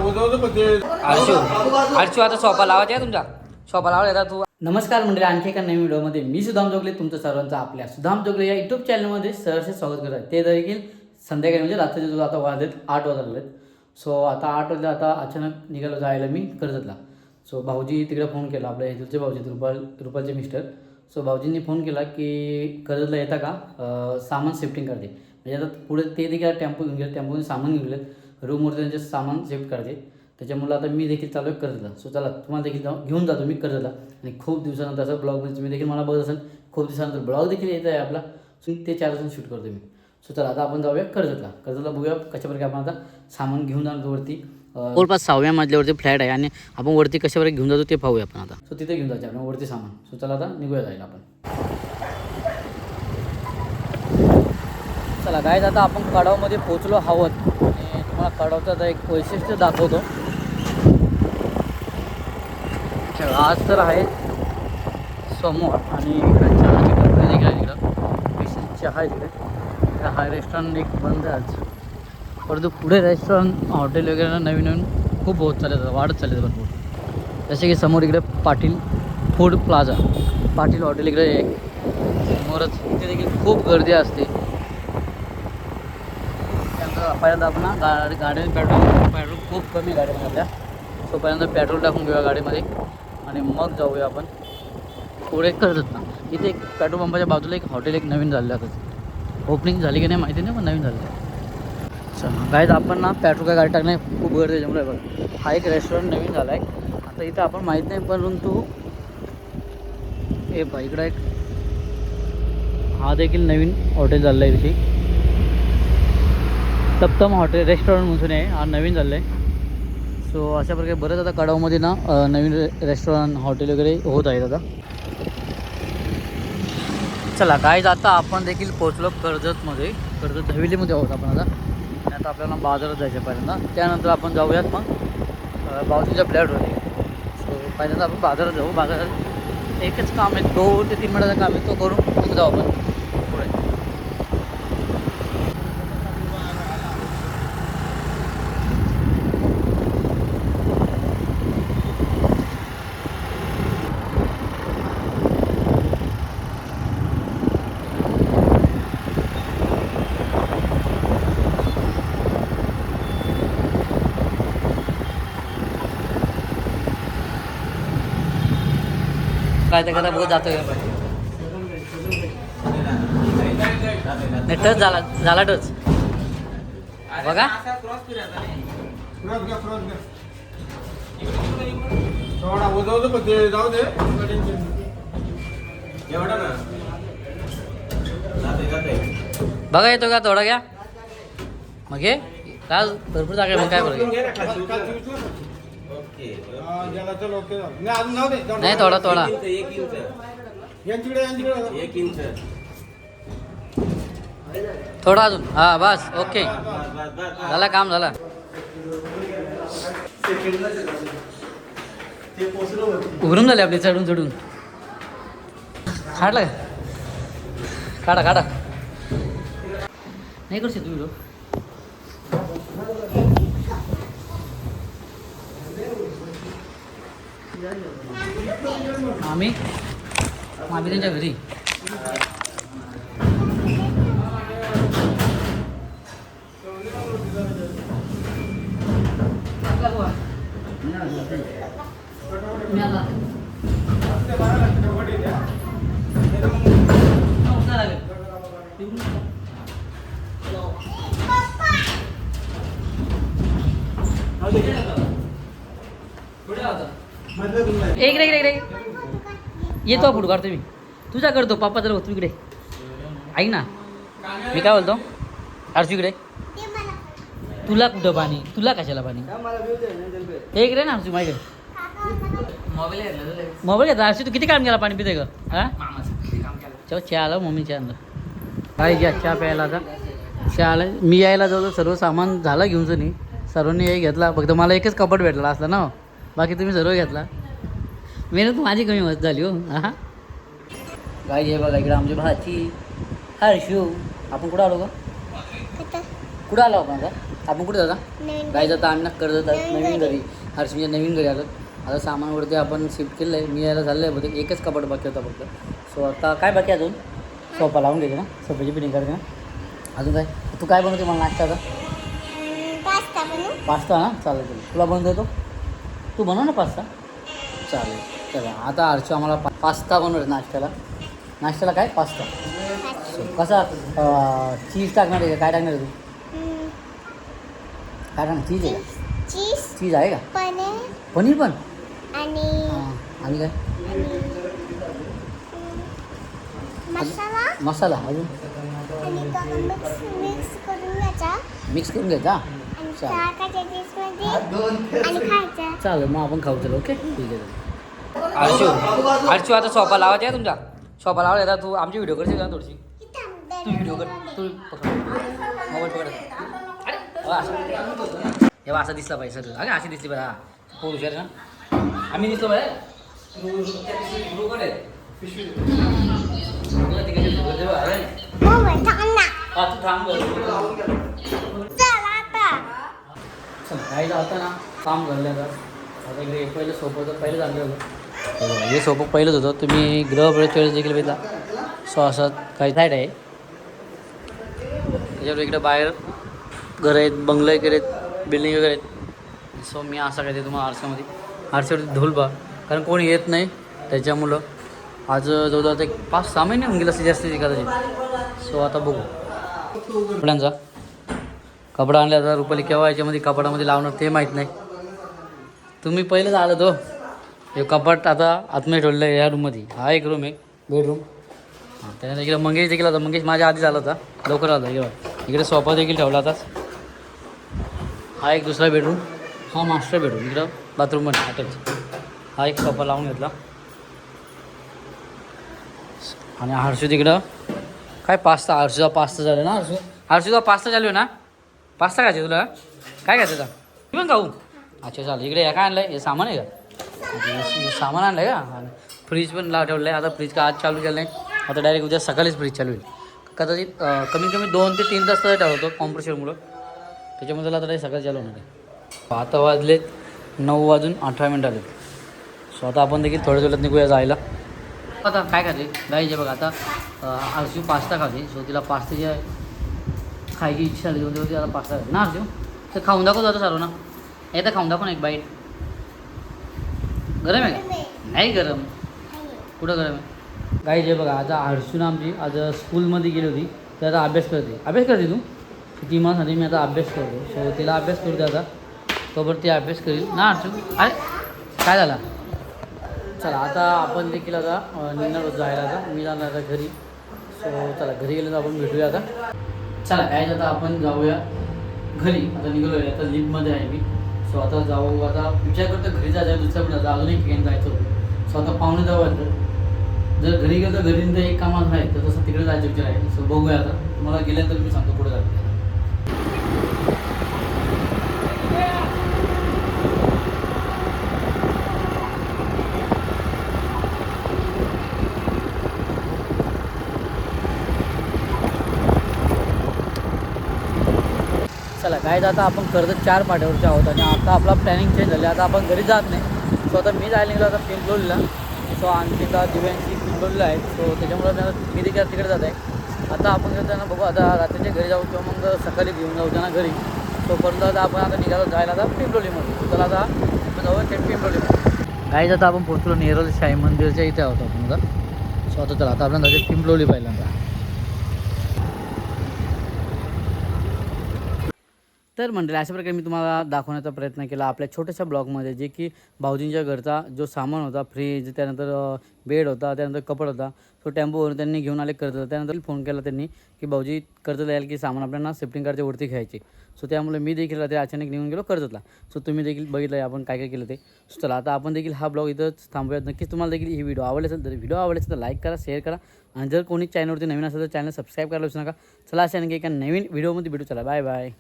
आरशू आता शॉपा लावायचा आहे तुमचा शॉपा लावायचा तू. नमस्कार मंडळी, आणखी एका नवीन व्हिडिओमध्ये मी सुदाम जोगले तुमचं सर्वांचं आपल्या सुदाम जोगले या युट्यूब चॅनलमध्ये सहर्ष स्वागत करत आहे. ते देखील संध्याकाळी म्हणजे रात्रीचे जो आता वाजलेत 8 वाजलेत. सो आता 8 वाजता आता अचानक निघालो जायला मी कर्जतला. सो भाऊजी तिकडे फोन केला, आपल्या हेतूचे भाऊजी रुपालचे मिस्टर. सो भाऊजींनी फोन केला की कर्जतला येता का, सामान शिफ्टिंग करते. म्हणजे आता पुढे ते देखील टेम्पो घेऊन गेले, टेम्पोने सामान घेऊन गेलेत, रूमवरती त्यांचे सामान शिफ्ट करते. त्याच्यामुळे आता मी देखील चालू आहे कर्जतला. सो चला तुम्हाला देखील घेऊन जातो मी कर्जतला. आणि खूप दिवसानंतर असं ब्लॉगमध्ये तुम्ही देखील मला बघत असेल, खूप दिवसानंतर ब्लॉग देखील येत आहे आपला. सो ते 4 दिवसांनी शूट करतो मी. सो चला आता आपण जाऊया कर्जतला बघूया कशाप्रकारे आपण आता सामान घेऊन जाणार वरती. जवळपास 6व्या मजल्यावरती फ्लॅट आहे आणि आपण वरती कशाप्रकारे घेऊन जातो ते पाहूया आपण आता. सो तिथे घेऊन जायचं आपण वरती सामान. सो चला आता निघूया जायला आपण. चला गाईज, आता आपण कडावमध्ये पोहोचलो आहोत आणि तुम्हाला कडावचं आता एक वैशिष्ट्य दाखवतो. आज तर आहे समोर आणि इकडे चहाची कंपनी देखील आहे. तिकडं विशेष चहा आहे तिकडे. हा रेस्टॉरंट एक बंद आहे आज, परंतु पुढे रेस्टॉरंट हॉटेल वगैरे नवीन खूप होत चालत वाढत चालले भरपूर. जसे की समोर इकडे Patil food plaza, Patil hotel इकडे एक समोरच. इथे देखील खूप गर्दी असते. पहिल्यांदा आपण गाडीने पेट्रोल खूप कमी गाडीमध्ये आपल्या. सो पहिल्यांदा पेट्रोल टाकून घेऊया गाडीमध्ये आणि मग जाऊया आपण पुढे करत ना. इथे एक पेट्रोल पंपाच्या बाजूला एक हॉटेल एक नवीन झालेलं आहे. ओपनिंग झाली की नाही माहिती नाही, पण नवीन झालं आहे. चला गाईज, आपण ना पेट्रोल काय गाडी टाकणे खूप गर्दी त्याच्यामुळे बघा हा एक रेस्टॉरंट नवीन झाला आहे. आता इथं आपण माहीत नाही, परंतु हे बघा इकडं एक हा देखील नवीन हॉटेल झालं आहे. इथे तप्तम हॉटेल रेस्टॉरंट म्हणून आहे, हा नवीन झालं आहे. सो अशा प्रकारे बरेच आता कडावमध्ये ना नवीन रेस्टॉरंट हॉटेल वगैरे होत आहेत आता. चला गाईज, आता आपण देखील पोहोचलो कर्जतमध्ये. कर्जत हवेलीमध्ये आहोत आपण आता. आणि आता आपल्याला बाजारात जायचं पहिल्यांदा, त्यानंतर आपण जाऊयात मग बाजूच्या फ्लॅटवरती. सो पहिल्यांदा आपण बाजारात जाऊ. बाजारात एकच काम आहे, 2 ते 3 मिनिटाचं काम आहे, तो करून मग जाऊ आपण पुढे. काय ते कदा बघत जातो टच झाला टच बघा. बघा येतो का थोडा घ्या मग हे काल भरपूर जागा मग काय बरं नाही थोडा थोडा अजून. हा बस ओके झाला, काम झाला. उघडून झाले आपले चढून काढला का, काढा नाही करू शकतो व्हिडिओ. आम्ही त्यांच्या घरी इकडे येतो फोटो काढतो मी तुझा करतो. पप्पा जर तू इकडे ऐक ना, मी काय बोलतो अर्जू इकडे. तुला कुठं पाणी, तुला कशाला पाणी, हे इकडे ना अर्जू माझ्याकडे. मोबाईल घेतला अर्जू, तू किती काम केला पाणी पिते का? हां चहा आला मम्मीच्या अंदर काय घ्या चहा प्यायला. आता चहा आला, मी यायला जाऊ सर्व सामान झाला घेऊनच नाही, सर्वांनी हे घेतला. फक्त मला एकच कपाट भेटला असला ना, बाकी तुम्ही सर्व घेतला. मेहनत माझी कमी मस्त झाली हो. हां काय हे बघा इकडे आमची भाची हर्षू. आपण कुठं आलो का, कुठं आलो आपण आता आपण कुठे जाता काय जाता आम्ही ना कर्जत नवीन घरी हर्षमीच्या नवीन घरी आलो. आता सामानवरती आपण शिफ्ट केलं आहे. मी यायला झालं आहे बहुतेक एकच कपाट बाकी होता फक्त. सो आता काय बाकी अजून सोफा लावून घ्यायचे ना सोफ्याची फिटिंग करते ना. अजून काय तू काय बनवते मला नाश्ता आता पास्ता ना चालेल तुला बनवता येतो तू बनव ना पास्ता चालेल. चला आता हर्षू आम्हाला पास्ता बनवतो नाश्त्याला काय पास्ता कसा चीज टाकणार आहे का काय टाकणार आहे तू काय टाकणार चीज आहे का चीज आहे का पनीर पण आणि काय मसाला अजून मिक्स करून घ्यायचा चालेल मग आपण खाऊ चल ओके ठीक आहे. हर्षू आता सोफा लावायचा आहे तुमचा सोफा लावायला येतात तू आमची व्हिडिओ करशील का थोडीशी तू व्हिडिओ कर तू मोबाईल पकड हे असं दिसला पाहिजे सर अरे अशी दिसली पाहिजे हा पोर हुशार ना आम्ही दिसलो पाहिजे काही आता ना काम घडलं आता इकडे पहिलं सोपं होतं पहिलं झालं होतं हे सोपं पहिलंच होतं तुम्ही गृहप्रवेश वेळेस देखील बघितला. सो असं काही साईड आहे त्याच्यावर इकडे बाहेर घर आहेत बंगलं इकडे बिल्डिंग वगैरे आहेत. सो मी असं काय ते तुम्हाला आरशावरती ढोल बा कारण कोणी येत नाही त्याच्यामुळं आज जवळजवळ एक 5-6 महिने होऊन गेलं असते जास्तीत कदाचित. सो आता बघू कपड्यांचा कपडा आणला आता रुपाली केव्हा याच्यामध्ये कपाडामध्ये लावणार ते माहीत नाही. तुम्ही पहिलेच आलं तो हे कपाट आता आतमध्ये ठेवलेलं आहे या रूममध्ये. हा एक रूम आहे बेडरूम हां त्यानंतर इकडे मंगेश देखील होता मंगेश माझ्या आधी झाला होता लवकर आला इकडे सोफा देखील ठेवला होताच. हा एक दुसरा बेडरूम हा मास्टर बेडरूम इकडं बाथरूममध्ये अटॅच. हा एक सोफा लावून घेतला आणि हर्षू तिकडं काय पास्ता हर्षूचा पास्ता झाला ना हर्षूचा पास्ता चालू आहे ना पास्ता खायचं तुला काय खायचं का मी पण खाऊ अच्छा चालेल. इकडे या काय आणलं आहे हे सामान आहे का सामान आणलं आहे का फ्रीज पण ठेवलं आहे. आता फ्रीज का आज चालू केलं नाही आता डायरेक्ट उद्या सकाळीच फ्रीज चालू होईल कदाचित कमीत कमी 2 ते 3 तास तर ठेवतो कॉम्प्रेशरमुळं त्याच्यामुळे त्याला आता डायरेक्ट सकाळी चालू होणार आहे. आता वाजलेत 9:18 आले. सो आता आपण देखील थोड्या वेळात निघूया जायला. आता काय खाते गाईचे बघा आता हर्षू पास्ता खाते. सो तिला पास्त्याची खायची इच्छा झाली होती त्याला पास्ता खाते ना हर्षू तर खाऊन दाखव जातं सर्व ना एकदा खाऊन दाखव ना एक बाईट. गरम आहे का नाही गरम कुठं गरम आहे गाईचे बघा आता हर्षून आमची आज स्कूलमध्ये गेली होती तर आता अभ्यास करते तू किती मासाने मी आता अभ्यास करतो. सो तिला अभ्यास करू दे आता तोपर्यंत ती अभ्यास करील ना हर्षू अरे काय झाला. चला आता आपण देखील आता निघणार होतो जायला आता मी जाणार आता घरी. सो चला घरी गेलं तर आपण भेटूया आता. चला काय आता आपण जाऊया घरी आता निघालो आहे आता लिफ्टमध्ये आहे मी. सो आता जाऊ आता विचार करतो घरी जायचं दुसऱ्या पण जायचं अजून एक ठिकाणी जायचं होतं. सो आता पाहुणे जाऊ जर घरी गेलं तर घरी तर एक कामात आहे तर तसं तिकडे जायचं विचार आहे. सो बघूया आता तुम्हाला गेल्यानंतर मी सांगतो पुढे जातो. चला काय आता आपण कर्जत 4 पाट्यावरचे आहोत आणि आता आपला प्लॅनिंग चेंज झालं आता आपण घरी जात नाही. सो आता मी जायला निघलो आता पिंपलोलीला. सो आणखी आता दिव्यांशी पिंपलोलीला आहे. सो त्याच्यामुळे मी देखील तिकडे जात आहे. आता आपण त्यांना बघू आता रात्रीच्या घरी जाऊ किंवा मग सकाळी घेऊन जाऊ त्यांना घरी. सो परत आता आपण आता निघालो जायला आता पिंपलोलीमध्ये. तर आता आपण जाऊ थेट पिंपलोलीमध्ये. गाईज आता आपण पोहोचलो नेरळ शाही मंदिरच्या इथे आहोत आपण आता. सो आता चला आता आपण जायचं पिंपलोली पहिल्यांदा. तर मंडळी अशा प्रकारे मी तुम्हाला दाखवण्याचा प्रयत्न केला आपल्या छोट्याशा ब्लॉगमध्ये जे की भाऊजींच्या घरचा जो सामान होता फ्रीज त्यानंतर बेड होता त्यानंतर कपड होता. सो टेम्पोवरून त्यांनी घेऊन आले कर्जत. त्यानंतर फोन केला त्यांनी की भाऊजी कर्जत याल की सामान आपल्याला शिफ्टिंग कार्डच्या वरती घ्यायचे. सो त्यामुळे मी देखील ते अचानक निघून गेलो कर्जतला. सो तुम्ही देखील बघितलं आहे आपण काय काय केलं ते. सो चला आता आपण देखील हा ब्लॉग इथंच थांबूयात. नक्कीच तुम्हाला देखील ही व्हिडिओ आवडली असेल तर व्हिडिओ आवडली असेल तर लाईक करा शेअर करा आणि जर कोणी चॅनलवरती नवीन असेल तर चॅनल सबस्क्राईब करायला विसरू नका. चला अशा आणखी एका नवीन व्हिडिओमध्ये भेटू. चला बाय बाय.